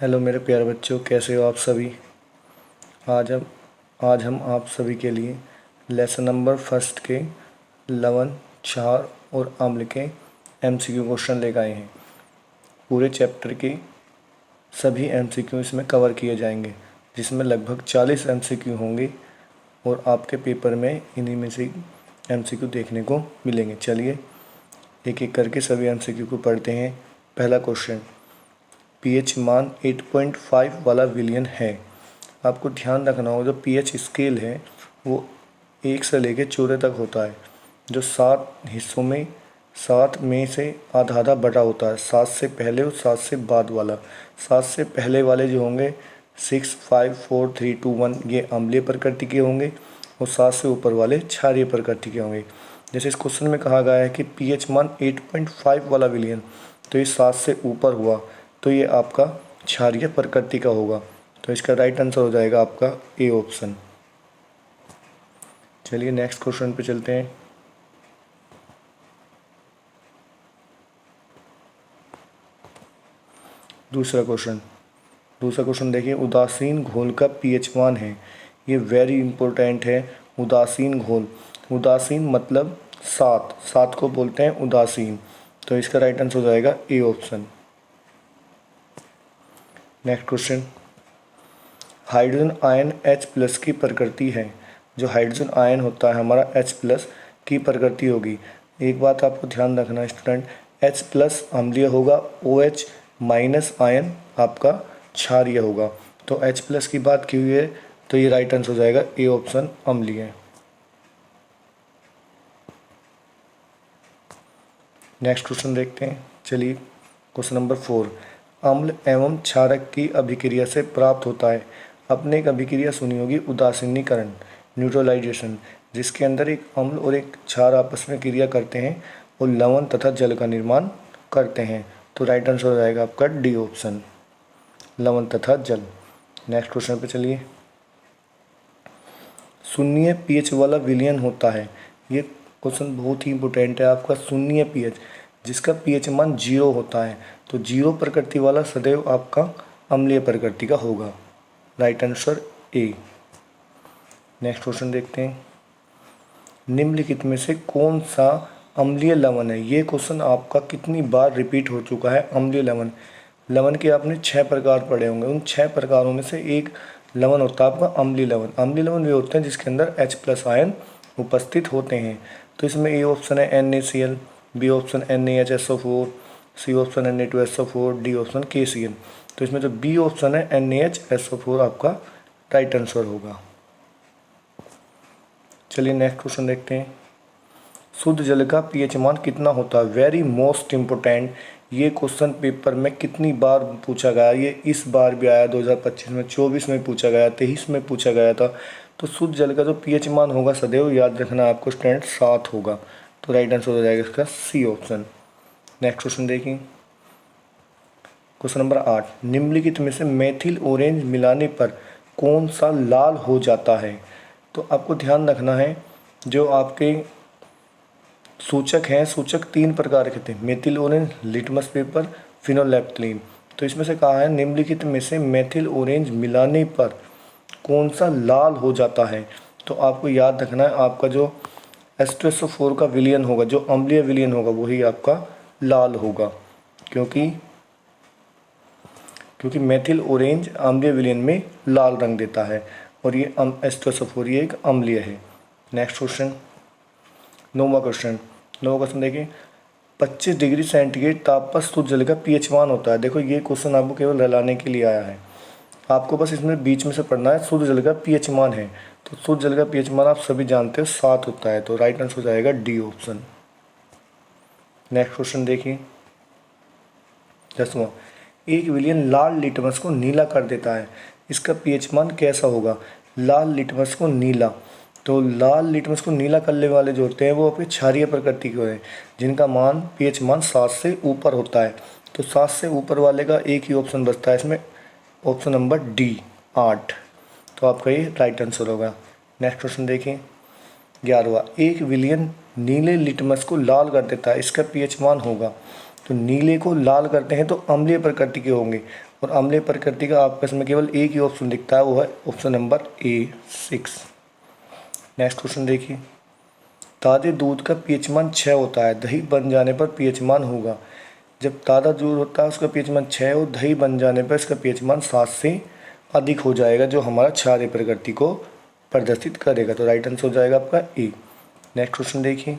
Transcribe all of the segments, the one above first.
Hello मेरे प्यारे बच्चों, कैसे हो आप सभी। आज हम आप सभी के लिए लेसन नंबर फर्स्ट के लवण, क्षार और अम्ल के MCQ क्वेश्चन लेकर आए हैं। पूरे चैप्टर के सभी MCQ इसमें कवर किए जाएंगे, जिसमें लगभग 40 MCQ होंगे और आपके पेपर में इन्हीं में से MCQ देखने को मिलेंगे। चलिए एक एक करके सभी MCQ को पढ़ते हैं। पहला क्वेश्चन, pH मान 8.5 वाला विलयन है। आपको ध्यान रखना होगा, जो pH स्केल है वो 1 से लेकर 14 तक होता है, जो 7 हिस्सों में 7 में से आधा आधा बटा होता है। 7 से पहले और 7 से बाद वाला। 7 से पहले वाले जो होंगे 6, 5, 4, 3, 2, 1 ये अम्लीय प्रकृति के होंगे और 7 से ऊपर वाले क्षारीय प्रकृति के होंगे। जैसे इस क्वेश्चन में कहा गया है कि pH मान 8.5 वाला विलयन, तो ये 7 से ऊपर हुआ तो ये आपका क्षारीय प्रकृति का होगा। तो इसका राइट आंसर हो जाएगा आपका ए ऑप्शन। चलिए नेक्स्ट क्वेश्चन पे चलते हैं। दूसरा क्वेश्चन देखिए, उदासीन घोल का pH मान है। ये वेरी इंपॉर्टेंट है। उदासीन घोल, उदासीन मतलब 7 को बोलते हैं उदासीन। तो इसका राइट आंसर हो जाएगा A option. Next question, hydrogen ion H+ की प्रकृति है। जो हाइड्रोजन आयन होता है हमारा H+ की प्रकृति होगी। एक बात आपको ध्यान रखना स्टूडेंट, H+ अम्लीय होगा, OH- आयन आपका क्षारीय होगा। तो H+ की बात की हुई है तो ये राइट आंसर हो जाएगा ए ऑप्शन अम्लीय। नेक्स्ट क्वेश्चन देखते हैं। चलिए क्वेश्चन नंबर 4, अम्ल एवं क्षारक की अभिक्रिया से प्राप्त होता है। आपने एक अभिक्रिया सुनी होगी उदासीनीकरण, न्यूट्रलाइजेशन, जिसके अंदर एक अम्ल और एक क्षार आपस में क्रिया करते हैं और लवण तथा जल का निर्माण करते हैं। तो राइट आंसर हो जाएगा आपका डी ऑप्शन, लवण तथा जल। नेक्स्ट क्वेश्चन पे चलिए, शून्य pH वाला विलयन होता है। ये क्वेश्चन बहुत ही इंपॉर्टेंट है आपका। शून्य pH, जिसका pH मान 0 होता है, तो 0 प्रकृति वाला सदैव आपका अम्लीय प्रकृति का होगा। Right answer A. Next question देखते हैं, निम्नलिखित में से कौन सा अम्लीय लवण है। ये क्वेश्चन आपका कितनी बार रिपीट हो चुका है। अम्लीय लवण के आपने 6 प्रकार पढ़े होंगे। उन 6 प्रकारों में से एक लवण होता है आपका अम्लीय लवण। अम्लीय लवण वे होते हैं जिसके अंदर H+ आयन उपस्थित होते हैं। तो इसमें ए ऑप्शन है NaCl, B option NaHSO4, C option Na2SO4, D option KCl। तो इसमें जो बी ऑप्शन है NaHSO4 आपका राइट आंसर होगा। चलिए नेक्स्ट क्वेश्चन देखते हैं, शुद्ध जल का pH मान कितना होता है। Very most important. ये क्वेश्चन पेपर में कितनी बार पूछा गया, ये इस बार भी आया 2025 में, 24 में पूछा गया, 23 में पूछा गया था। तो शुद्ध जल का जो pH मान होगा सदैव याद रखना आपको स्टूडेंट 7 होगा। तो राइट आंसर हो जाएगा इसका सी ऑप्शन। नेक्स्ट क्वेश्चन देखिए, क्वेश्चन नंबर 8, निम्नलिखित में से मेथिल ऑरेंज मिलाने पर कौन सा लाल हो जाता है। तो आपको ध्यान रखना है, जो आपके सूचक हैं, सूचक 3 प्रकार के थे, मेथिल ऑरेंज, लिटमस पेपर, फिनोलेप्थलीन। तो इसमें से कहा है निम्नलिखित में से मेथिल ऑरेंज मिलाने पर कौन सा लाल हो जाता है। तो आपको याद रखना है, आपका जो H2SO4 का विलयन होगा, जो अम्लीय विलयन होगा, वही आपका लाल होगा, क्योंकि मेथिल ऑरेंज अम्लीय विलयन में लाल रंग देता है और ये H2SO4 ये एक अम्लीय है। नेक्स्ट क्वेश्चन, नौवां क्वेश्चन देखिए, 25 डिग्री सेंटीग्रेड ताप पर शुद्ध जल का pH मान होता है। देखो ये क्वेश्चन आपको केवल रहलाने के लिए आया है, आपको बस इसमें बीच में से पढ़ना है। शुद्ध जल का pH मान है, तो शुद्ध जल का pH मान आप सभी जानते हो 7 होता है। तो राइट आंसर हो जाएगा डी ऑप्शन। नेक्स्ट क्वेश्चन देखिए, 10वां, एक विलयन लाल लिटमस को नीला कर देता है, इसका pH मान कैसा होगा। लाल लिटमस को नीला, तो लाल लिटमस को नीला करने वाले जो होते हैं वो अपनी क्षारीय प्रकृति के हैं, जिनका मान pH मान 7 से ऊपर होता है। तो 7 से ऊपर वाले का एक ही ऑप्शन बचता है इसमें, ऑप्शन नंबर डी 8। तो आपका ये राइट आंसर होगा। नेक्स्ट क्वेश्चन देखिए, 11वां, एक विलयन नीले लिटमस को लाल कर देता है, इसका pH मान होगा। तो नीले को लाल करते हैं तो अम्लीय प्रकृति के होंगे, और अम्लीय प्रकृति का आपके इसमें केवल एक ही ऑप्शन दिखता है, वो है option number A6। Next question देखिए, ताज़े दूध का पीएच मान 6 होता है, दही बन जाने पर पीएच मान होगा। जब ताज़ा दूध होता है उसका पीएच मान 6 और दही बन जाने पर इसका पीएच मान 7 से अधिक हो जाएगा, जो हमारा क्षारीय प्रकृति को प्रदर्शित करेगा। तो राइट आंसर हो जाएगा आपका ए। नेक्स्ट क्वेश्चन देखिए,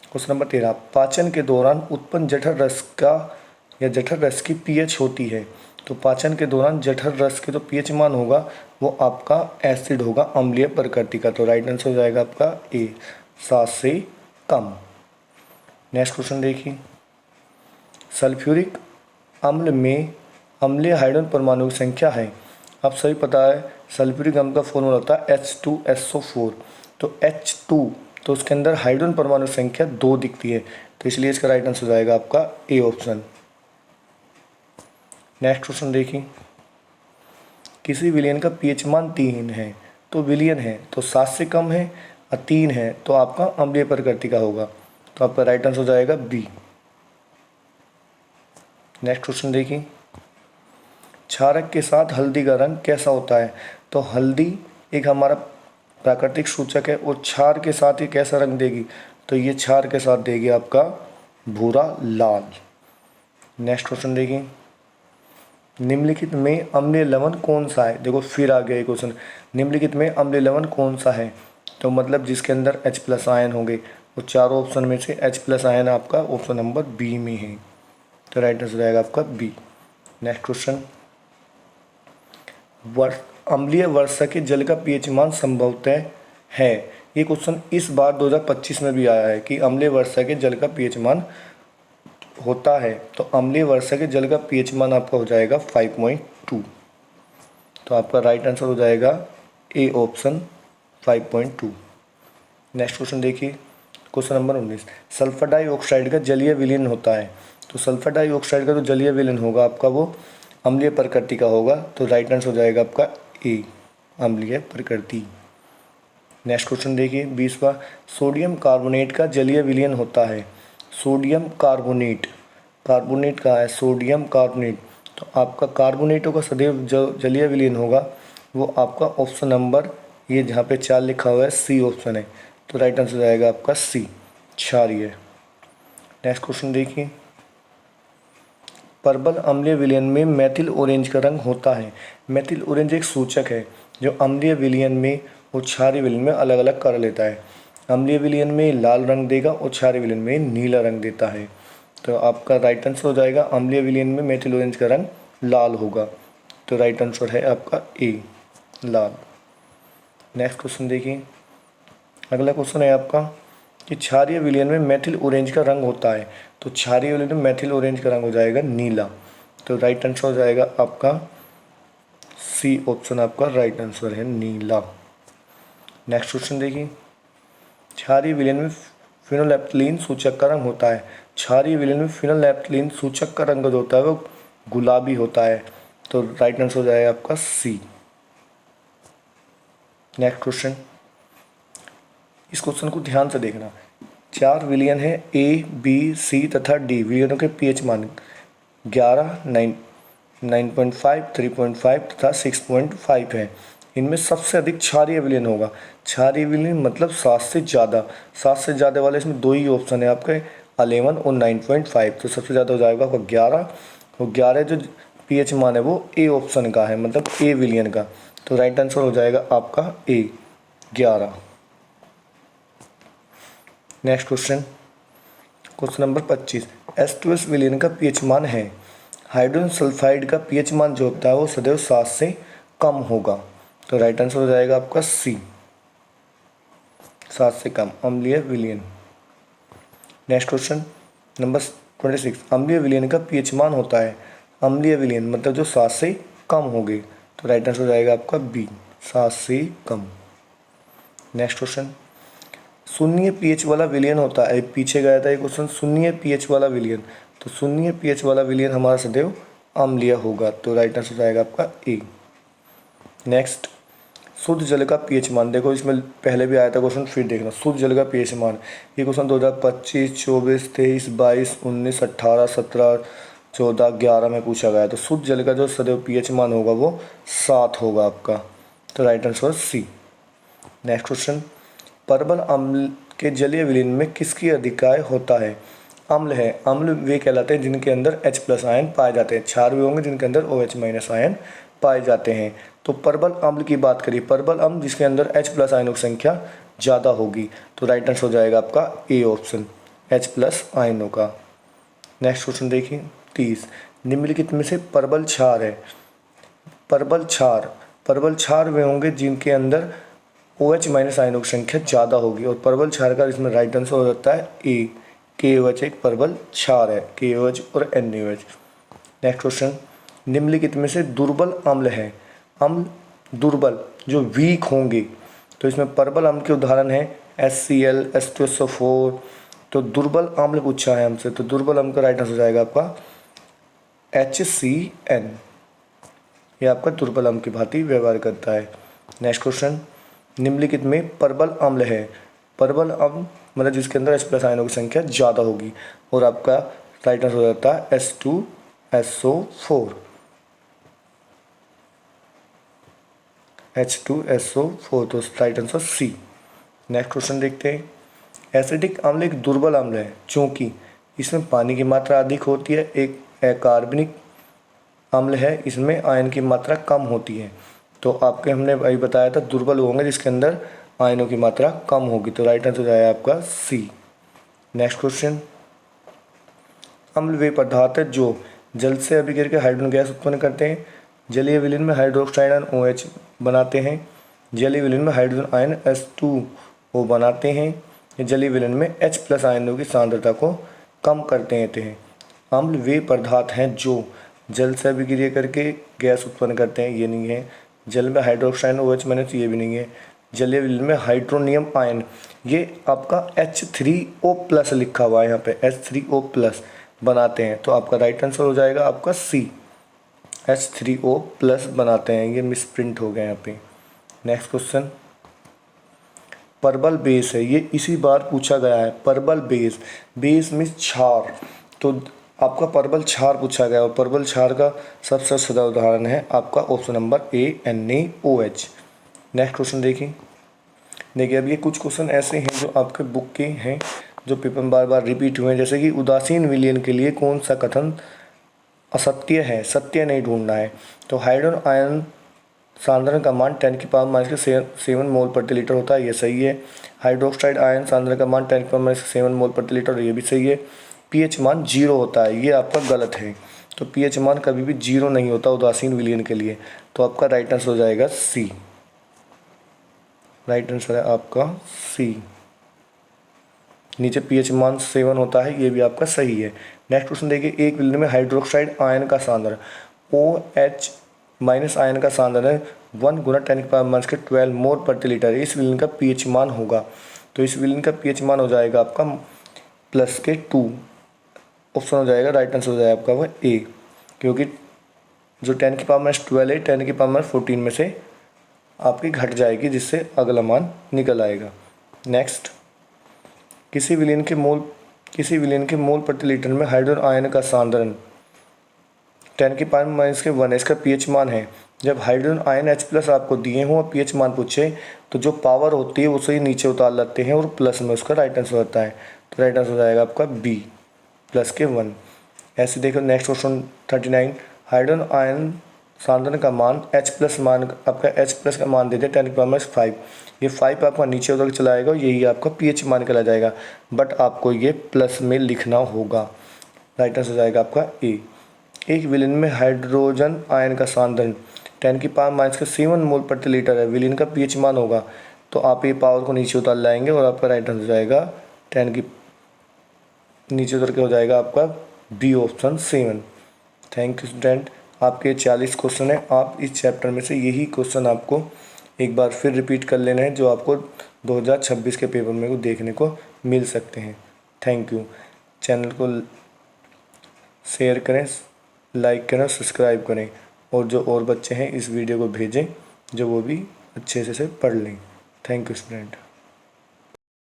क्वेश्चन नंबर 13, पाचन के दौरान उत्पन्न जठर रस का या जठर रस की पीएच होती है। तो पाचन के दौरान जठर रस के जो पीएच मान होगा वो आपका एसिड होगा, अम्लीय प्रकृति का। तो राइट आंसर हो जाएगा आपका ए, 7 से कम। नेक्स्ट क्वेश्चन देखिए, सल्फ्यूरिक अम्ल में अम्लीय हाइड्रोजन परमाणु की संख्या है। आप सभी पता है सल्फ्यूरिक अम्ल का फॉर्मूला होता है H2SO4। तो H2 तो उसके अंदर हाइड्रोजन परमाणु संख्या 2 दिखती है, तो इसलिए इसका राइट आंसर हो जाएगा आपका ए ऑप्शन। नेक्स्ट क्वेश्चन देखिए, किसी विलयन का पीएच मान 3 है, तो विलयन है तो 7 से कम है, और 3 है तो आपका अम्लीय प्रकृति का होगा। तो आपका राइट आंसर हो जाएगा बी। नेक्स्ट क्वेश्चन देखिए, क्षारक के साथ हल्दी का रंग कैसा होता है। तो हल्दी एक हमारा प्राकृतिक सूचक है, और क्षार के साथ ये कैसा रंग देगी, तो ये क्षार के साथ देगी आपका भूरा लाल। नेक्स्ट क्वेश्चन देखिए, निम्नलिखित में अम्लीय लवण कौन सा है। देखो फिर आ गया क्वेश्चन, निम्नलिखित में अम्लीय लवण कौन सा है, तो मतलब जिसके अंदर H+ आयन होंगे। वो चारों ऑप्शन में से H+ आयन आपका ऑप्शन नंबर बी में है, तो राइट आंसर आएगा आपका बी। नेक्स्ट क्वेश्चन, अम्लीय वर्षा के जल का पीएच मान संभवतः है। ये क्वेश्चन इस बार 2025 में भी आया है कि अम्लीय वर्षा के जल का पीएच मान होता है। तो अम्लीय वर्षा के जल का पीएच मान आपका हो जाएगा 5.2। तो आपका राइट आंसर हो जाएगा ए ऑप्शन 5.2। नेक्स्ट क्वेश्चन देखिए, क्वेश्चन नंबर 19, सल्फर डाइऑक्साइड का जलीय विलीन होता है। तो सल्फर डाइऑक्साइड का जो जलीय विलीन होगा आपका वो अम्लीय प्रकृति का होगा। तो राइट आंसर हो जाएगा आपका ए, अम्लीय प्रकृति। नेक्स्ट क्वेश्चन देखिए 20वां, सोडियम कार्बोनेट का जलीय विलयन होता है। सोडियम कार्बोनेट, कार्बोनेट का है सोडियम कार्बोनेट, तो आपका कार्बोनेटों का सदैव जो जलीय विलयन होगा वो आपका ऑप्शन नंबर ये जहाँ पे 4 लिखा हुआ है सी ऑप्शन है। तो राइट आंसर जाएगा आपका सी, क्षारीय। नेक्स्ट क्वेश्चन देखिए, प्रबल अम्लीय विलयन में मेथिल ऑरेंज का रंग होता है। मेथिल ऑरेंज एक सूचक है जो अम्लीय विलयन में और क्षारीय विलयन में अलग अलग कर लेता है। अम्लीय विलयन में लाल रंग देगा और क्षारीय विलयन में नीला रंग देता है। तो आपका राइट आंसर हो जाएगा अम्लीय विलयन में मेथिल ऑरेंज का रंग लाल होगा। तो राइट आंसर है आपका ए, लाल। नेक्स्ट क्वेश्चन देखिए, अगला क्वेश्चन है आपका कि क्षारीय विलयन में मेथिल ऑरेंज का रंग होता है। तो क्षारीय विलयन में मेथिल ऑरेंज का रंग हो जाएगा नीला। तो राइट आंसर हो जाएगा आपका सी ऑप्शन, आपका राइट आंसर है नीला। नेक्स्ट क्वेश्चन देखिए, क्षारीय विलयन में फिनोलेप्थलीन सूचक का रंग होता है। क्षारीय विलयन में फिनोलेप्थलीन सूचक का रंग जो होता है वो गुलाबी होता है। तो राइट आंसर हो जाएगा आपका सी। नेक्स्ट क्वेश्चन, इस क्वेश्चन को ध्यान से देखना। 4 विलयन है ए, बी, सी तथा डी। विलयनों के पीएच मान 11, 9.5, 3.5 तथा 6.5 है। इनमें सबसे अधिक क्षारीय विलयन होगा। क्षारीय विलयन मतलब 7 से ज़्यादा, 7 से ज़्यादा वाले इसमें 2 ही ऑप्शन है आपके, 11 और 9.5। तो सबसे ज़्यादा हो जाएगा आपका 11, और 11 जो पीएच मान है वो ए ऑप्शन का है, मतलब ए विलयन का। तो राइट आंसर हो जाएगा आपका ए, 11। Next question, question number 25, H2S विलयन का पीएच मान है। हाइड्रोजन सल्फाइड का पीएच मान जो होता है वो सदैव 7 से कम होगा। तो राइट आंसर हो जाएगा आपका सी, 7 से कम, अम्लीय विलयन। नेक्स्ट क्वेश्चन नंबर 26, अम्लीय विलयन का पीएच मान होता है। अम्लीय विलयन मतलब जो 7 से कम होगी। तो राइट आंसर हो जाएगा आपका बी, 7 से कम। नेक्स्ट क्वेश्चन, शून्य पीएच वाला विलयन होता है। पीछे गया था ये क्वेश्चन, शून्य पीएच वाला विलयन। तो शून्य पीएच वाला विलयन हमारा सदैव अम्लीय होगा। तो राइट आंसर हो जाएगा आपका ए। नेक्स्ट, शुद्ध जल का पीएच मान, देखो इसमें पहले भी आया था क्वेश्चन, फिर देखना शुद्ध जल का पीएच मान। ये क्वेश्चन 2025, 24, 23, 22, 19, 18, 17, 14, 11 में पूछा गया। तो शुद्ध जल का जो सदैव पीएच मान होगा वो 7 होगा आपका। तो right answer C. Next question, परबल अम्ल के जलीय विलीन में किसकी अधिकाय होता है? अम्ल है, अम्ल वे कहलाते हैं जिनके अंदर H+ आयन पाए जाते हैं। क्षार वे होंगे जिनके अंदर OH- आयन पाए जाते हैं। तो परबल अम्ल की बात करिए, परबल अम्ल जिसके अंदर H+ आयनों की संख्या ज़्यादा होगी। तो राइट आंसर हो जाएगा आपका ए ऑप्शन, H+ आयनों का। नेक्स्ट क्वेश्चन देखिए 30, निम्नलिखित में से परबल क्षार है। परबल क्षार वे होंगे जिनके अंदर OH- आयनों की संख्या ज़्यादा होगी। और परबल क्षार का इसमें राइट आंसर हो जाता है ए, KOH एक परबल क्षार है, KOH और NaOH। नेक्स्ट क्वेश्चन, निम्नलिखित में से दुर्बल अम्ल है। अम्ल दुर्बल जो वीक होंगे, तो इसमें परबल अम्ल के उदाहरण है HCl, H2SO4। तो दुर्बल अम्ल पूछा है हमसे, तो दुर्बल अम्ल का राइट आंसर हो जाएगा आपका HCN। ये आपका दुर्बल अम्ल की भांति व्यवहार करता है। नेक्स्ट क्वेश्चन, निम्नलिखित में परबल अम्ल है। परबल अम्ल मतलब जिसके अंदर H+ आयनों की संख्या ज़्यादा होगी। और आपका राइट आंसर हो जाता है H2SO4। H2SO4, तो right answer C. Next question देखते हैं, एसिडिक अम्ल एक दुर्बल अम्ल है क्योंकि इसमें पानी की मात्रा अधिक होती है। एक अकार्बनिक अम्ल है, इसमें आयन की मात्रा कम होती है। तो आपके हमने अभी बताया था दुर्बल होंगे जिसके अंदर आयनों की मात्रा कम होगी। तो राइट आंसर जाएगा आपका सी। नेक्स्ट क्वेश्चन, अम्ल वे पदार्थ है जो जल से अभिगिर के हाइड्रोजन गैस उत्पन्न करते हैं। जलीय विलीन में हाइड्रोक्साइड आयन OH बनाते हैं। जलीय विलीन में हाइड्रोजन आयन H2O बनाते हैं। जलीय विलीन में H+ आयनों की सांद्रता को कम करते हैं। अम्ल वे पदार्थ हैं जो जल से अभिक्रिया करके गैस उत्पन्न करते हैं, ये नहीं है। जल में हाइड्रोक्साइड OH- ये भी नहीं है। जलीय विलीन में हाइड्रोनियम आयन, ये आपका H3O+ लिखा हुआ है यहाँ पे, H3O+ बनाते हैं। तो आपका राइट आंसर हो जाएगा आपका सी, H3O+ बनाते हैं, ये मिसप्रिंट हो गया यहाँ पे। नेक्स्ट क्वेश्चन, परबल बेस है, ये इसी बार पूछा गया है। परबल बेस मीन्स क्षार, तो आपका परबल क्षार पूछा गया। और परबल क्षार का सबसे सदा उदाहरण है आपका option number A, NaOH। Next question देखिए अब ये कुछ क्वेश्चन ऐसे हैं जो आपके बुक के हैं, जो पेपर में बार बार रिपीट हुए हैं। जैसे कि उदासीन विलयन के लिए कौन सा कथन असत्य है, सत्य नहीं ढूंढना है। तो हाइड्रोजन आयन सांद्रण का मान 10⁻⁷ मोल प्रति लीटर होता है, ये सही है। हाइड्रोक्साइड आयन सांद्रण का मान 10⁻⁷ मोल प्रति लीटर, ये भी सही है। पीएच मान 0 होता है, ये आपका गलत है। तो पीएच मान कभी भी 0 नहीं होता उदासीन विलयन के लिए। तो आपका राइट आंसर हो जाएगा सी। राइट आंसर है आपका सी। नीचे पीएच मान 7 होता है, ये भी आपका सही है। नेक्स्ट क्वेश्चन देखिए, एक विलयन में हाइड्रोक्साइड आयन का सांद्रण OH- आयन का सांद्रण है 1 × 10⁻12 मोल प्रति लीटर। इस विलयन का पीएच मान होगा, तो इस विलयन का पीएच मान हो जाएगा आपका +2। ऑप्शन हो जाएगा, राइट आंसर हो जाएगा आपका वह ए, क्योंकि जो 10⁻12 है 10⁻14 में से आपकी घट जाएगी, जिससे अगला मान निकल आएगा। नेक्स्ट, किसी विलयन के मोल प्रति लीटर में हाइड्रोजन आयन का सांद्रण 10⁻⁻1 है, इसका पीएच मान है। जब हाइड्रोजन आयन H+ आपको दिए हों और पीएच मान पूछे, तो जो पावर होती है उसे ही नीचे उतार लेते हैं और प्लस में उसका राइट आंसर होता है। तो राइट आंसर हो जाएगा आपका बी, +1। ऐसे देखो नेक्स्ट क्वेश्चन 39, हाइड्रोजन आयन सांद्रण का मान H+ मान, आपका H+ का मान देते हैं 10⁻⁵। ये 5 आपका नीचे उधर चला आएगा, यही आपका पीएच मान निकला जाएगा, बट आपको ये प्लस में लिखना होगा। राइट आंसर हो जाएगा आपका ए। एक विलयन में हाइड्रोजन आयन का सांद्रण 10⁻⁷ मोल प्रति लीटर है, विलयन का पीएच मान होगा। तो आप ये पावर को नीचे उतार लाएंगे और आपका राइट आंसर हो जाएगा 10 की नीचे उतर के हो जाएगा आपका B option 7। Thank you student. आपके 40 क्वेश्चन है, आप इस चैप्टर में से यही क्वेश्चन आपको एक बार फिर रिपीट कर लेना है, जो आपको 2026 के पेपर में को देखने को मिल सकते हैं। Thank you. चैनल को शेयर करें, लाइक करें, सब्सक्राइब करें, और जो और बच्चे हैं इस वीडियो को भेजें जो वो भी अच्छे से पढ़ लें। Thank you student.